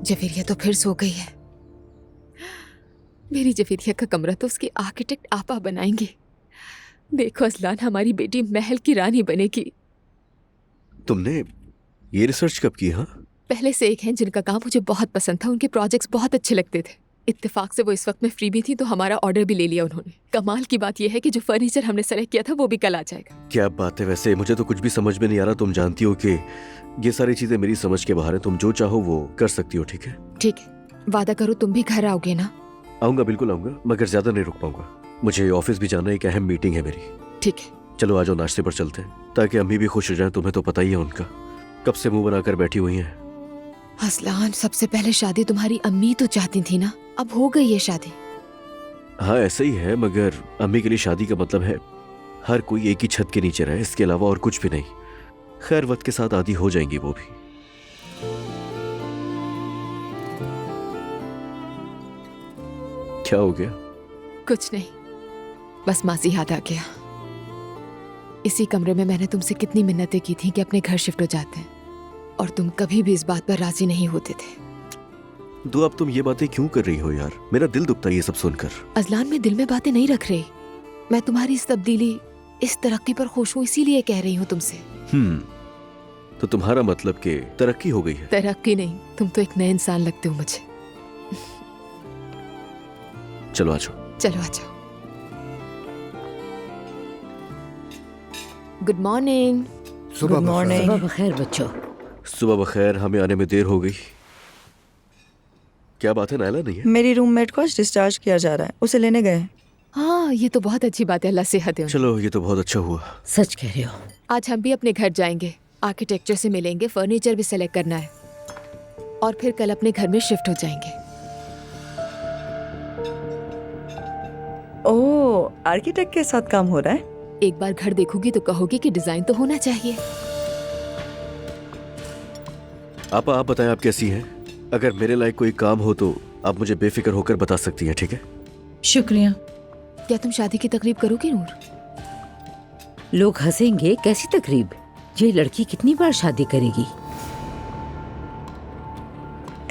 जवेरिया तो फिर सो गई है। मेरी जवेरिया का कमरा तो उसके आर्किटेक्ट आपा बनाएंगे। देखो असलान, हमारी बेटी महल की रानी बनेगी। तुमने ये रिसर्च कब की? हाँ, पहले से एक हैं जिनका काम मुझे बहुत पसंद था, उनके प्रोजेक्ट्स बहुत अच्छे लगते थे। इत्तेफाक से वो इस वक्त में फ्री भी थी तो हमारा ऑर्डर भी ले लिया उन्होंने। कमाल की बात यह है कि जो फर्नीचर हमने सेलेक्ट किया था वो भी कल आ जाएगा। क्या बात है। वैसे मुझे तो कुछ भी समझ में नहीं आ रहा। तुम जानती हो कि ये सारी चीजें मेरी समझ के बाहर है। तुम जो चाहो वो कर सकती हो, ठीक है? ठीक है, वादा करो तुम भी घर आओगे ना? आऊंगा, बिल्कुल आऊंगा, मगर ज्यादा नहीं रुक पाऊंगा। मुझे ऑफिस भी जाना है, एक अहम मीटिंग है मेरी। ठीक है। चलो आ जाओ, नाश्ते पर चलते हैं, ताकि अम्मी भी खुश हो जाए। तुम्हें तो पता ही है उनका, कब से मुंह बनाकर बैठी हुई हैं। असलान, सबसे पहले शादी तुम्हारी अम्मी तो चाहती थी ना, अब हो गई है शादी। हाँ ऐसा ही है, मगर अम्मी के लिए शादी का मतलब है हर कोई एक ही छत के नीचे रहे, इसके अलावा और कुछ भी नहीं। खैर वक्त के साथ आदी हो जाएंगी वो भी। क्या हो गया? कुछ नहीं, बस मासी याद आ गया। इसी कमरे में मैंने तुमसे कितनी मिन्नतें की थी कि अपने घर शिफ्ट हो जाते हैं, और तुम कभी भी इस बात पर राजी नहीं होते थे। दो, अब तुम ये बातें क्यों कर रही हो यार? मेरा दिल दुखता है ये सब सुनकर। अजलान, मैं दिल में बातें नहीं रख रही। मैं तुम्हारी इस तब्दीली, इस तरक्की पर खुश हूँ, इसीलिए कह रही हूँ तुमसे। तो तुम्हारा मतलब कि तरक्की हो गई है? तरक्की नहीं, तुम तो एक नए इंसान लगते हो मुझे। चलो आ जाओ। चलो आ जाओ। Good morning. सुबह मॉर्निंग। सुबह बखैर बच्चों। सुबह बखैर। हमें आने में देर हो गई। क्या बात है, नायला नहीं है? मेरी रूममेट को आज डिस्चार्ज किया जा रहा है, उसे लेने गए। हाँ, ये तो बहुत अच्छी बात है, अल्लाह सेहत दे उन्हें। चलो ये तो बहुत अच्छा हुआ। सच कह रहे हो। आज हम भी अपने घर जाएंगे, आर्किटेक्चर से मिलेंगे, फर्नीचर भी सेलेक्ट करना है, और फिर कल अपने घर में शिफ्ट हो जाएंगे। ओह, आर्किटेक्ट के साथ काम हो रहा है। एक बार घर देखोगी तो कहोगी कि डिजाइन तो होना चाहिए। आप बताएं, आप कैसी हैं? अगर मेरे लायक कोई काम हो तो आप मुझे बेफिक्र होकर बता सकती हैं, ठीक है? शुक्रिया। क्या तुम शादी की तकरीब करोगी नूर? लोग हंसेंगे, कैसी तकरीब? ये लड़की कितनी बार शादी करेगी?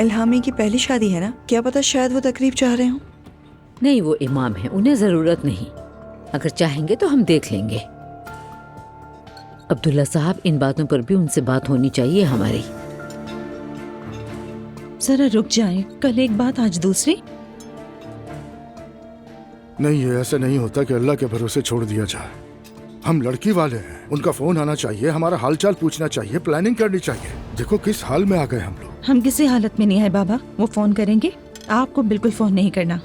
इल्हामी की पहली शादी है ना, क्या पता शायद वो तकरीब चाह रहे हो। नहीं, वो इमाम है, उन्हें जरूरत नहीं। अगर चाहेंगे तो हम देख लेंगे। अब्दुल्ला साहब, इन बातों पर भी उनसे बात होनी चाहिए हमारी। जरा रुक जाएं, कल एक बात आज दूसरी। नहीं, ये ऐसे नहीं होता कि अल्लाह के भरोसे छोड़ दिया जाए। हम लड़की वाले हैं, उनका फोन आना चाहिए, हमारा हालचाल पूछना चाहिए, प्लानिंग करनी चाहिए। देखो किस हाल में आ गए हम लोग। हम किसी हालत में नहीं है बाबा, वो फोन करेंगे, आपको बिल्कुल फोन नहीं करना।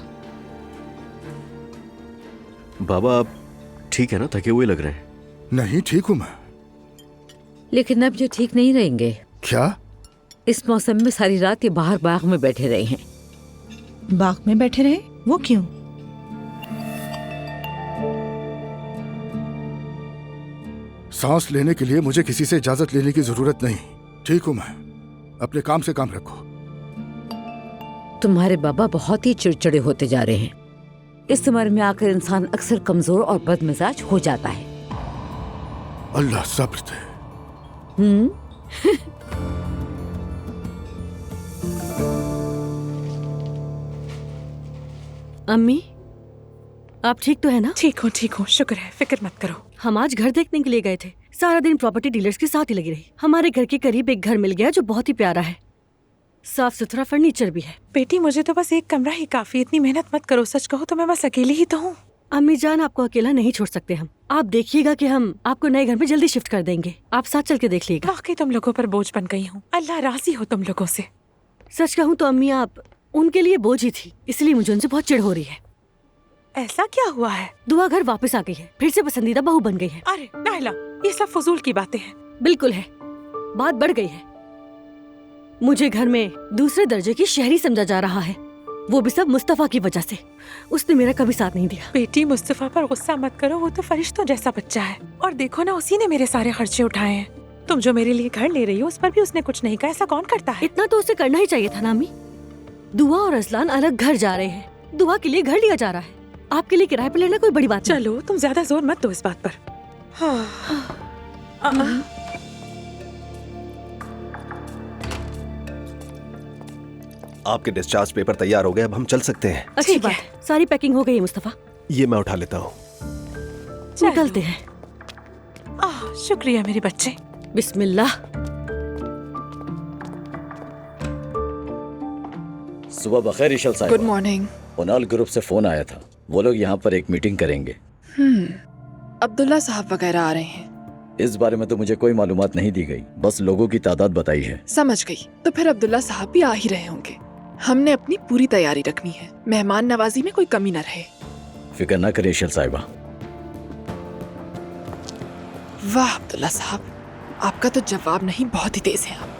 बाबा आप ठीक है ना? थके हुए लग रहे हैं। नहीं, ठीक हूँ मैं। लेकिन अब जो ठीक नहीं रहेंगे। क्या? इस मौसम में सारी रात ये बाहर बाग में बैठे रहे हैं। बाग में बैठे रहे? वो क्यों? सांस लेने के लिए मुझे किसी से इजाजत लेने की जरूरत नहीं। ठीक हूँ मैं, अपने काम से काम रखो। तुम्हारे बाबा बहुत ही चिड़चिड़े होते जा रहे हैं। इस उम्र में आकर इंसान अक्सर कमजोर और बदमिजाज हो जाता है। अल्लाह सब्र दे। अम्मी, आप ठीक तो है ना? ठीक हूँ, शुक्र है, फिक्र मत करो। हम आज घर देखने के लिए गए थे, सारा दिन प्रॉपर्टी डीलर्स के साथ ही लगी रही। हमारे घर के करीब एक घर मिल गया जो बहुत ही प्यारा है, साफ सुथरा फर्नीचर भी है। बेटी, मुझे तो बस एक कमरा ही काफी, इतनी मेहनत मत करो। सच कहो तो मैं बस अकेली ही तो हूँ। अम्मी जान, आपको अकेला नहीं छोड़ सकते हम। आप देखिएगा कि हम आपको नए घर में जल्दी शिफ्ट कर देंगे। आप साथ चल के देख लीजिएगा। वाकई तुम लोगों पर बोझ बन गई हूँ। अल्लाह राजी हो तुम लोगों से। सच कहूँ तो अम्मी, आप उनके लिए बोझ ही थी, इसलिए मुझे उनसे बहुत चिढ़ हो रही है। ऐसा क्या हुआ है? दुआ घर वापस आ गई है, फिर से पसंदीदा बहू बन गई है। अरे नाहिला, ये सब फजूल की बातें हैं। बिल्कुल है, बात बढ़ गई है। मुझे घर में दूसरे दर्जे की शहरी समझा जा रहा है, वो भी सब मुस्तफा की वजह से। उसने मेरा कभी साथ नहीं दिया। बेटी, मुस्तफा पर गुस्सा मत करो, वो तो फरिश्तों जैसा बच्चा है। और देखो ना, उसी ने मेरे सारे खर्चे उठाए हैं। तुम जो मेरे लिए घर ले रही हो उस पर भी उसने कुछ नहीं कहा। ऐसा कौन करता है? इतना तो उसे करना ही चाहिए था ना अम्मी। दुआ और असलान अलग घर जा रहे हैं, दुआ के लिए घर लिया जा रहा है, आपके लिए किराए पर लेना कोई बड़ी बात नहीं। चलो, तुम ज्यादा जोर मत दो इस बात पर। आपके डिस्चार्ज पेपर तैयार हो गए, अब हम चल सकते हैं। अच्छी ठीक बात है। है, सारी पैकिंग हो गई है मुस्तफा। ये मैं उठा लेता हूँ। निकलते हैं। शुक्रिया मेरे बच्चे। बिस्मिल्लाह। सुबह बखैर इशल साहब। Good morning. उनाल ग्रुप से फोन आया था, वो लोग यहाँ पर एक मीटिंग करेंगे। अब्दुल्ला साहब वगैरह आ रहे हैं। इस बारे में तो मुझे कोई मालूमात नहीं दी गई, बस लोगों की तादाद बताई है। समझ गई, तो फिर अब्दुल्ला साहब भी आ ही रहे होंगे। हमने अपनी पूरी तैयारी रखनी है, मेहमान नवाजी में कोई कमी न रहे। फिक्र ना करें इशल साहिबा। वाह अब्दुल्ला साहब, आपका तो जवाब नहीं, बहुत ही तेज है आप।